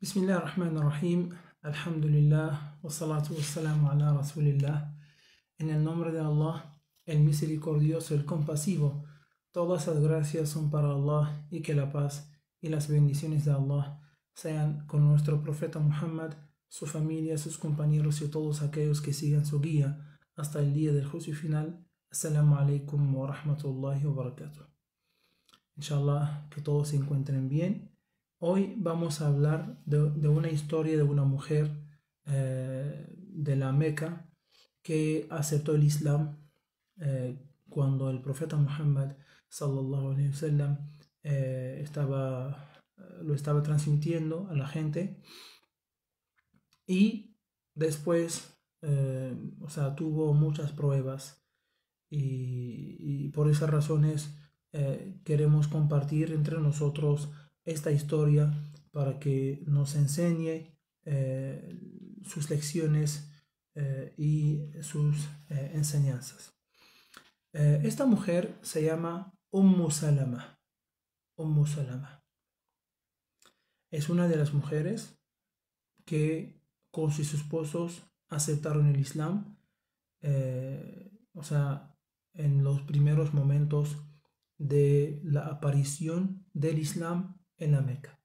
Bismillah ar-Rahman ar-Rahim, alhamdulillah, wa salatu wa salamu ala rasulillah. En el nombre de Allah, el misericordioso, el compasivo, todas las gracias son para Allah y que la paz y las bendiciones de Allah sean con nuestro profeta Muhammad, su familia, sus compañeros y todos aquellos que sigan su guía hasta el día del juicio final. Assalamu alaikum wa rahmatullahi wa barakatuh. Inshallah, que todos se encuentren bien. Hoy vamos a hablar de una historia de una mujer de la Meca que aceptó el Islam cuando el profeta Muhammad sallallahu alaihi wasallam lo estaba transmitiendo a la gente, y después tuvo muchas pruebas, y por esas razones queremos compartir entre nosotros esta historia para que nos enseñe sus lecciones y sus enseñanzas. Esta mujer se llama Ummu Salama. Ummu Salama es una de las mujeres que con sus esposos aceptaron el Islam, en los primeros momentos de la aparición del Islam en la Meca.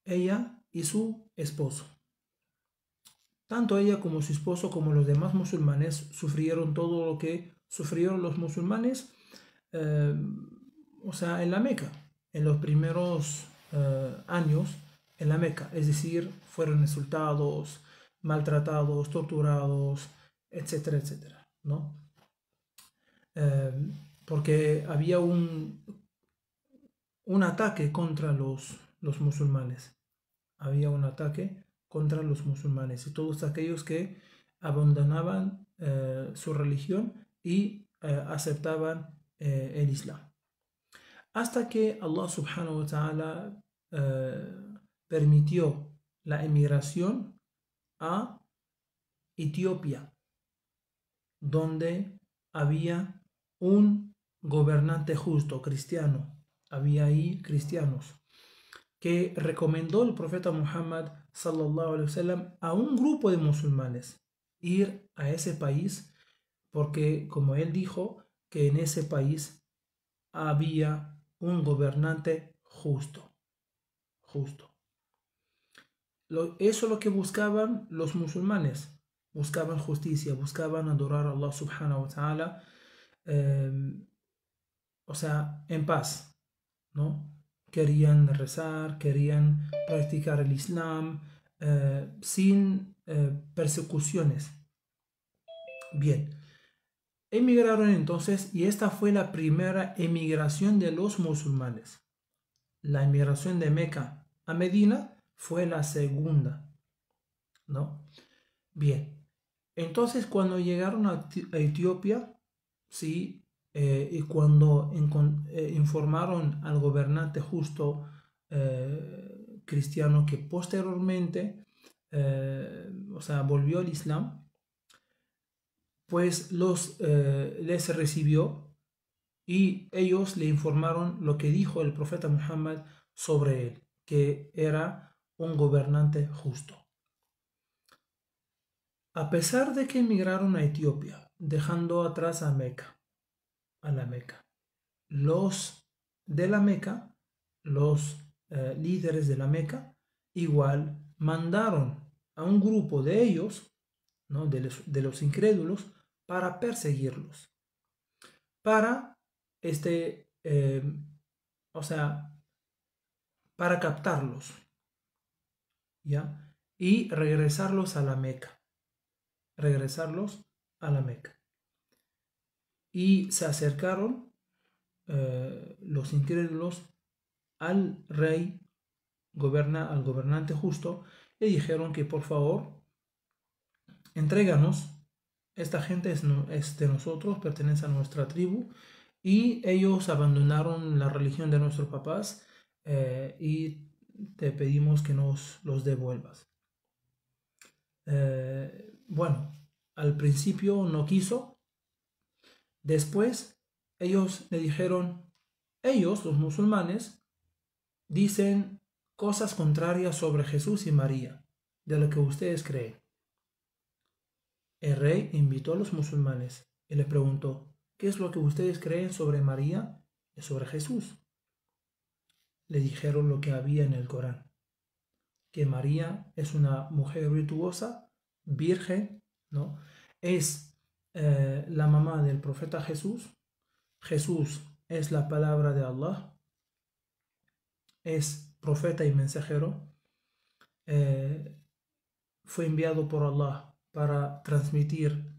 Ella y su esposo. Tanto ella como su esposo como los demás musulmanes sufrieron todo lo que sufrieron los musulmanes en la Meca, en los primeros años en la Meca. Es decir, fueron insultados, maltratados, torturados, etcétera, etcétera, ¿no? Porque había un ataque contra los musulmanes. Había un ataque contra los musulmanes y todos aquellos que abandonaban su religión y aceptaban el Islam. Hasta que Allah subhanahu wa ta'ala permitió la emigración a Etiopía, donde había un gobernante justo, cristiano. Había ahí cristianos que recomendó el profeta Muhammad sallallahu alaihi wasallam a un grupo de musulmanes ir a ese país, porque como él dijo que en ese país había un gobernante justo. Eso es lo que buscaban los musulmanes. Buscaban justicia, buscaban adorar a Allah subhanahu wa ta'ala, en paz, ¿no? Querían rezar, querían practicar el Islam sin persecuciones. Bien, emigraron entonces, y esta fue la primera emigración de los musulmanes. La emigración de Meca a Medina fue la segunda, ¿no? Bien, entonces cuando llegaron a Etiopía, sí, y cuando informaron al gobernante justo cristiano que posteriormente volvió al Islam, pues les recibió y ellos le informaron lo que dijo el profeta Muhammad sobre él, que era un gobernante justo. A pesar de que emigraron a Etiopía, dejando atrás a la Meca, los de la Meca, los líderes de la Meca, igual mandaron a un grupo de ellos, ¿no? de los incrédulos, para perseguirlos, para para captarlos, ¿ya? Y regresarlos a la Meca. Y se acercaron los incrédulos al rey, al gobernante justo, le dijeron que por favor entréganos, esta gente es de nosotros, pertenece a nuestra tribu, y ellos abandonaron la religión de nuestros papás, y te pedimos que nos los devuelvas. Al principio no quiso. Después ellos le dijeron, los musulmanes, dicen cosas contrarias sobre Jesús y María, de lo que ustedes creen. El rey invitó a los musulmanes y les preguntó, ¿qué es lo que ustedes creen sobre María y sobre Jesús? Le dijeron lo que había en el Corán, que María es una mujer virtuosa, virgen, ¿no? Es la mamá del profeta Jesús. Jesús es la palabra de Allah, es profeta y mensajero, fue enviado por Allah para transmitir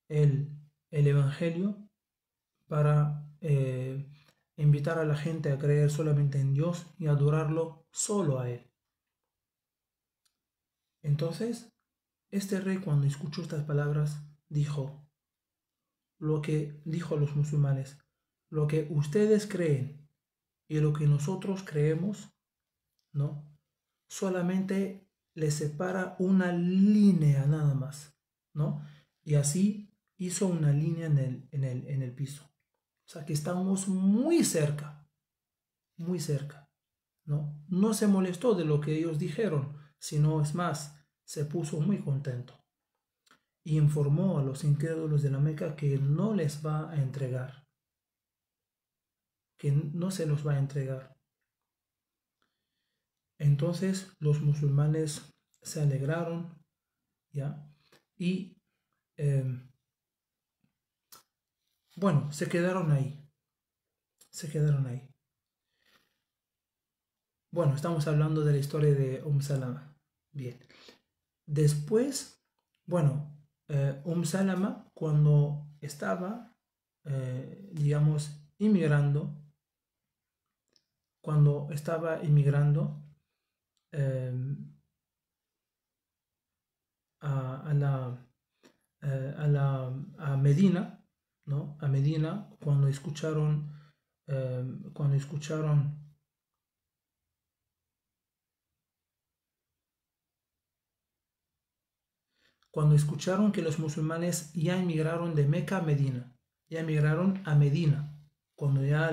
el Evangelio, para invitar a la gente a creer solamente en Dios y adorarlo solo a Él. Entonces, este rey, cuando escuchó estas palabras, dijo lo que dijo a los musulmanes: lo que ustedes creen y lo que nosotros creemos, ¿no? Solamente les separa una línea nada más, ¿no? Y así hizo una línea en el piso. O sea que estamos muy cerca, ¿no? No se molestó de lo que ellos dijeron, sino es más, se puso muy contento y informó a los incrédulos de la Meca que no les va a entregar, que no se los va a entregar. Entonces los musulmanes se alegraron, ¿ya? Y bueno, se quedaron ahí. Bueno, estamos hablando de la historia de Salama. Bien. Después, bueno, Salama, cuando estaba, digamos, inmigrando, eh, a Medina, ¿no? A Medina, cuando escucharon que los musulmanes ya emigraron de Meca a Medina, cuando ya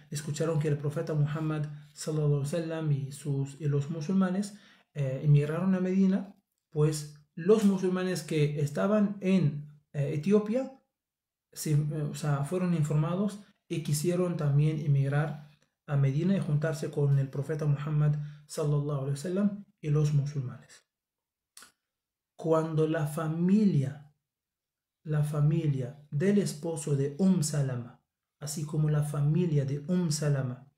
escucharon que el profeta Muhammad sallallahu alaihi wasallam y los musulmanes emigraron a Medina, pues los musulmanes que estaban en Etiopía fueron informados y quisieron también emigrar a Medina y juntarse con el profeta Muhammad sallallahu alaihi wasallam y los musulmanes. Cuando la familia del esposo de Salama, así como la familia de Salama,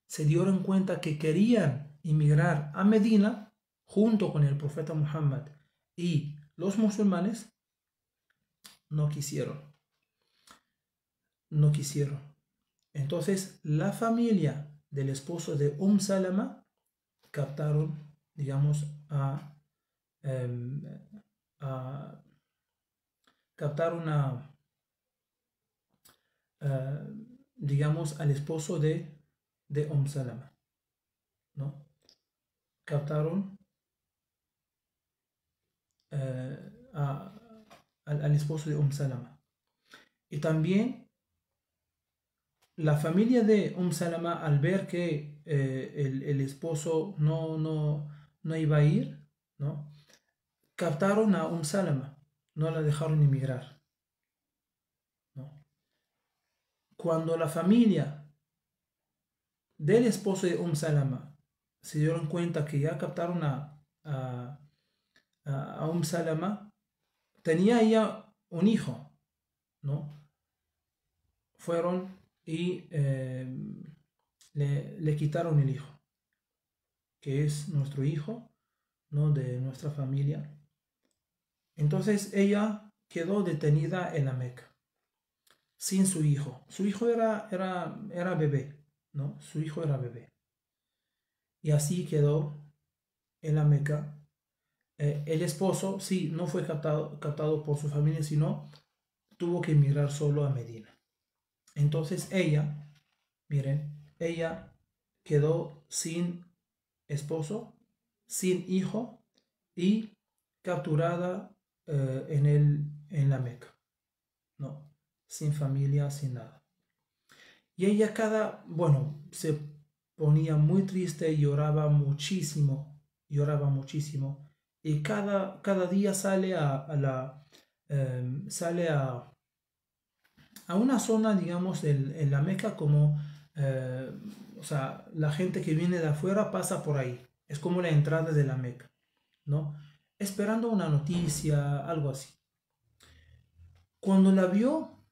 se dieron cuenta que querían emigrar a Medina junto con el profeta Muhammad y los musulmanes, no quisieron. Entonces la familia del esposo de Salama captaron, digamos, digamos, al esposo de Salama, ¿no? Captaron al esposo de Salama. Y también la familia de Salama, al ver que el esposo no iba a ir, ¿no? Captaron a Salama, no la dejaron emigrar, ¿no? Cuando la familia del esposo de Salama se dieron cuenta que ya captaron a Salama, tenía ya un hijo, ¿no? Fueron y le quitaron el hijo, que es nuestro hijo, ¿no? De nuestra familia. Entonces ella quedó detenida en la Meca, sin su hijo. Su hijo era bebé, ¿no? Su hijo era bebé. Y así quedó en la Meca. El esposo, sí, no fue captado por su familia, sino tuvo que emigrar solo a Medina. Entonces ella, miren, ella quedó sin esposo, sin hijo y capturada en la Meca, ¿no? Sin familia, sin nada. Y ella ponía muy triste y lloraba muchísimo, lloraba muchísimo. Y cada día sale a una zona, digamos, en la Meca como, eh, o sea, la gente que viene de afuera pasa por ahí. Es como la entrada de la Meca, ¿no? Esperando una noticia, algo así. Cuando la vio,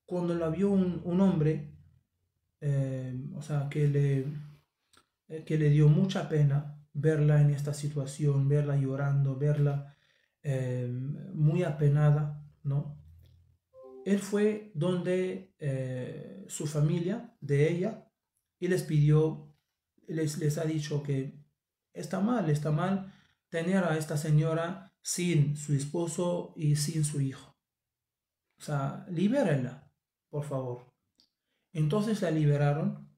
cuando la vio un hombre, o sea, que le dio mucha pena verla en esta situación, verla llorando, verla muy apenada, ¿no? Él fue donde su familia de ella y les pidió, les ha dicho que está mal tener a esta señora sin su esposo y sin su hijo. O sea, libérenla, por favor. Entonces la liberaron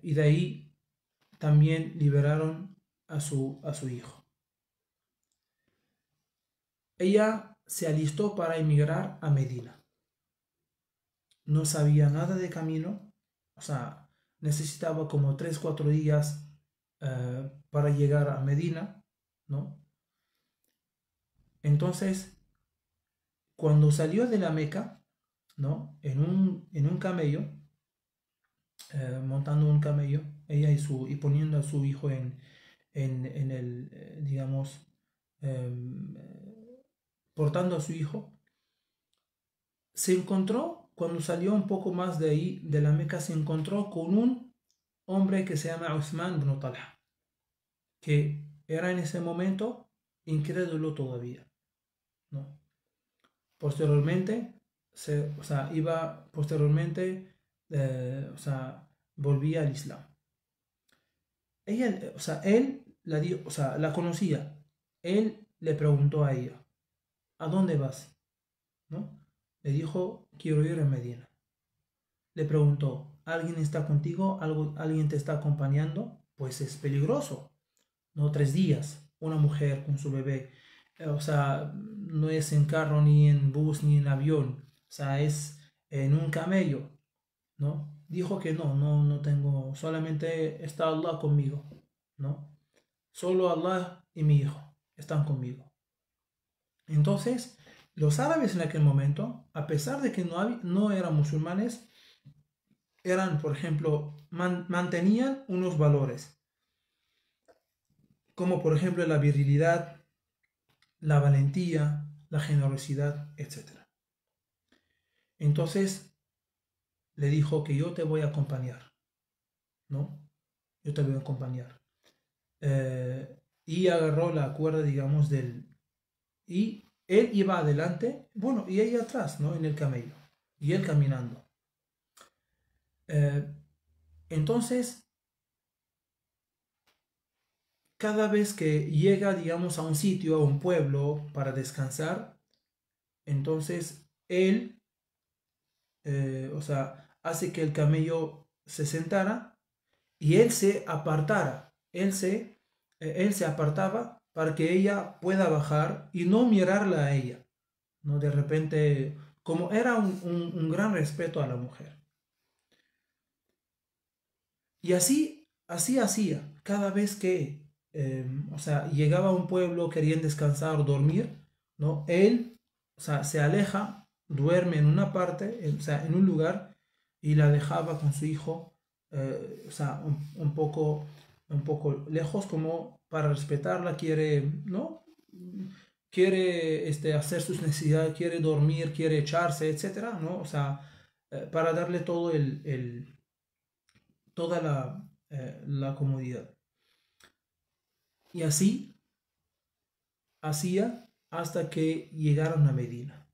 y de ahí también liberaron a su hijo. Ella se alistó para emigrar a Medina. No sabía nada de camino, o sea, necesitaba como 3 4 días para llegar a Medina, ¿no? Entonces, cuando salió de la Meca, ¿no? En un camello, montando un camello, ella y poniendo a su hijo en el, digamos, portando a su hijo, se encontró, cuando salió un poco más de ahí, de la Meca, se encontró con un hombre que se llama Uthman ibn Talha, que era en ese momento incrédulo todavía, ¿no? Posteriormente, o sea, o sea, volvía al Islam. Ella, o sea, él o sea, la conocía. Él le preguntó a ella, ¿a dónde vas? ¿No? Le dijo, quiero ir a Medina. Le preguntó, ¿alguien está contigo? ¿Alguien te está acompañando? Pues es peligroso, ¿no? 3 días, una mujer con su bebé. O sea, no es en carro, ni en bus, ni en avión. O sea, es en un camello, ¿no? Dijo que no tengo, solamente está Allah conmigo, ¿no? Solo Allah y mi hijo están conmigo. Entonces, los árabes en aquel momento, a pesar de que no eran musulmanes, eran, por ejemplo, mantenían unos valores, como por ejemplo la virilidad, la valentía, la generosidad, etc. Entonces le dijo que yo te voy a acompañar, ¿no? Yo te voy a acompañar. Y agarró la cuerda, digamos, y él iba adelante, bueno, y ella atrás, ¿no? En el camello, y él caminando. Eh, entonces, cada vez que llega, digamos, a un sitio, a un pueblo para descansar, entonces él, o sea, hace que el camello se sentara y él se apartara, él se apartaba para que ella pueda bajar y no mirarla a ella, ¿no? De repente, como era un gran respeto a la mujer. Y así hacía, cada vez que, o sea, llegaba a un pueblo, querían descansar o dormir, ¿no? Él, o sea, se aleja, duerme en una parte, o sea, en un lugar, y la dejaba con su hijo, o sea, un poco lejos, como para respetarla, quiere, ¿no? Quiere hacer sus necesidades, quiere dormir, quiere echarse, etcétera, ¿no? O sea, para darle toda la comodidad. Y así hacía hasta que llegaron a Medina.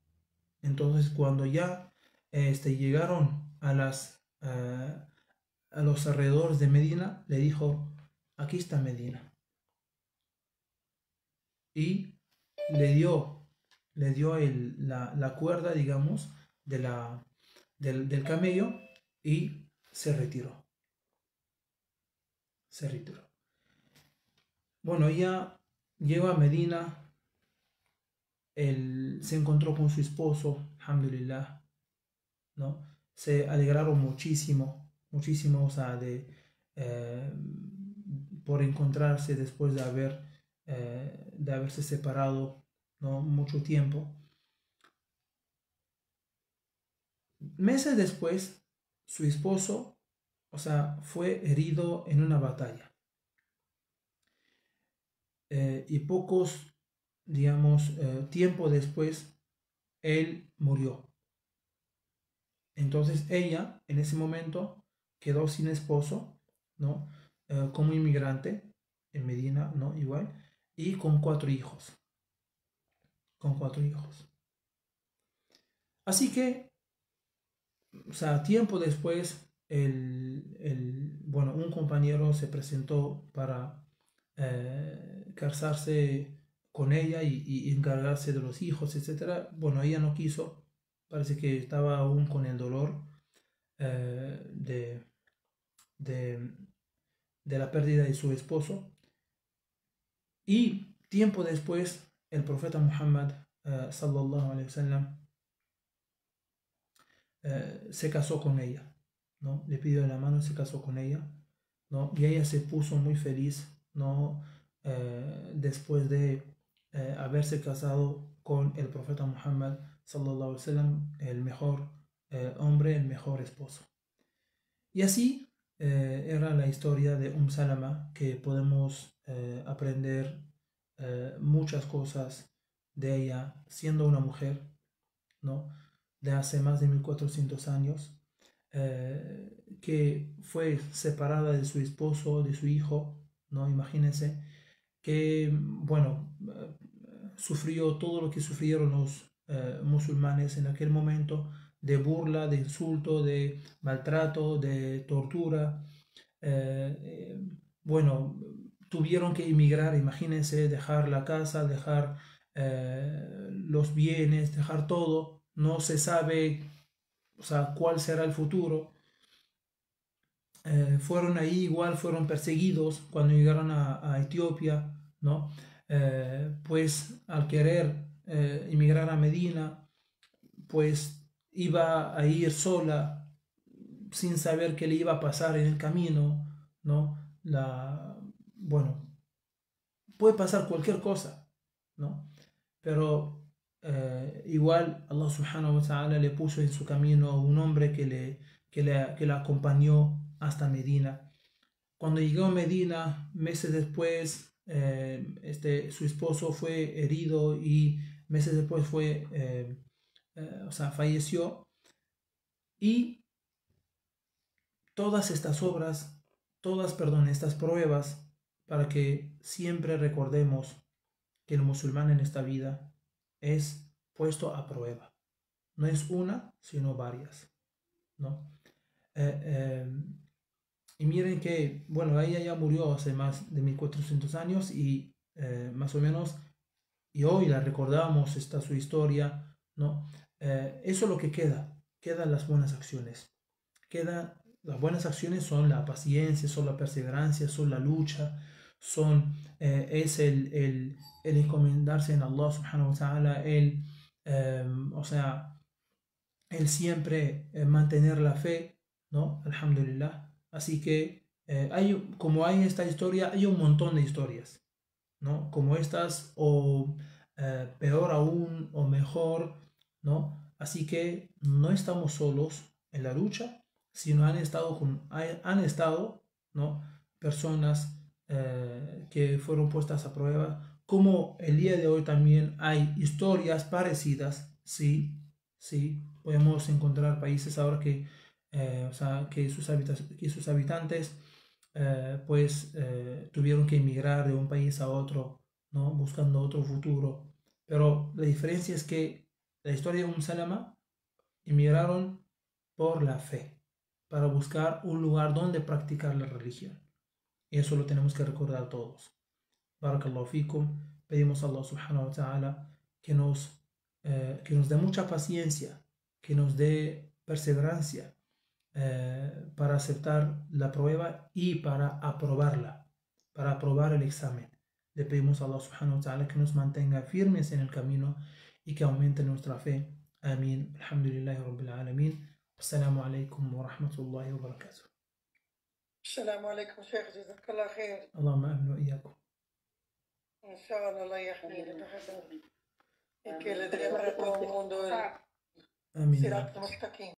Entonces, cuando ya llegaron a los alrededores de Medina, le dijo, aquí está Medina. Y le dio, la cuerda, digamos, del camello y se retiró. Se retiró. Bueno, ella llegó a Medina, él se encontró con su esposo, alhamdulillah, ¿no? se alegraron muchísimo, muchísimo, o sea, por encontrarse después de haberse separado, ¿no? Mucho tiempo. Meses después, su esposo, o sea, fue herido en una batalla. Y digamos, tiempo después, él murió. Entonces ella, en ese momento, quedó sin esposo, ¿no? Como inmigrante en Medina, ¿no? Igual, y con 4 hijos. Con 4 hijos. Así que, o sea, tiempo después, bueno, un compañero se presentó para casarse con ella y encargarse de los hijos, etc. Bueno, ella no quiso, parece que estaba aún con el dolor de, de, de la pérdida de su esposo. Y tiempo después, el profeta Muhammad sallallahu alaihi wasallam se casó con ella, ¿no? Le pidió la mano y se casó con ella, ¿no? Y ella se puso muy feliz, ¿no? Después de haberse casado con el profeta Muhammad sallallahu alaihi wasallam, el mejor hombre, el mejor esposo. Y así era la historia de Salama, que podemos aprender muchas cosas de ella siendo una mujer, ¿no? De hace más de 1400 años, que fue separada de su esposo, de su hijo, ¿no? Imagínense que, bueno, sufrió todo lo que sufrieron los musulmanes en aquel momento, de burla, de insulto, de maltrato, de tortura. Bueno, tuvieron que emigrar, imagínense, dejar la casa, dejar los bienes, dejar todo. No se sabe, o sea, cuál será el futuro. Fueron ahí, igual fueron perseguidos cuando llegaron a Etiopía, ¿no? Pues al querer emigrar a Medina, pues iba a ir sola sin saber qué le iba a pasar en el camino, ¿no? Bueno, puede pasar cualquier cosa, ¿no? Pero igual Allah subhanahu wa ta'ala le puso en su camino un hombre que la acompañó hasta Medina. Cuando llegó a Medina, meses después, su esposo fue herido y meses después o sea, falleció. Y todas estas obras, perdón, estas pruebas, para que siempre recordemos que el musulmán en esta vida es puesto a prueba. No es una, sino varias, ¿no? Y miren que, bueno, ella ya murió hace más de 1400 años y más o menos, y hoy la recordamos, está su historia, ¿no? Eso es lo que quedan las buenas acciones. Las buenas acciones son la paciencia, son la perseverancia, son la lucha, es el encomendarse en Allah subhanahu wa ta'ala, o sea, el siempre mantener la fe, ¿no? Alhamdulillah. Así que como hay esta historia, hay un montón de historias, ¿no? Como estas, o peor aún, o mejor, ¿no? Así que no estamos solos en la lucha, sino han estado, ¿no? Personas que fueron puestas a prueba, como el día de hoy también hay historias parecidas, sí, sí, podemos encontrar países ahora o sea, que sus habitantes pues tuvieron que emigrar de un país a otro, ¿no? Buscando otro futuro. Pero la diferencia es que la historia de Salama emigraron por la fe, para buscar un lugar donde practicar la religión. Y eso lo tenemos que recordar todos. Barakallahu fikum. Pedimos a Allah subhanahu wa ta'ala que nos dé mucha paciencia, que nos dé perseverancia para aceptar la prueba y para aprobarla, para aprobar el examen. Le pedimos a Allah subhanahu wa ta'ala que nos mantenga firmes en el camino y que aumente nuestra fe. Amén. Alhamdulillahi rabbil alamin. السلام عليكم ورحمة الله وبركاته. السلام عليكم شيخ، جزاك الله خير. اللهم آمين وإياكم. إن شاء الله الله يحميك y que le dé para todo el mundo el آمين. sirat mustaqim.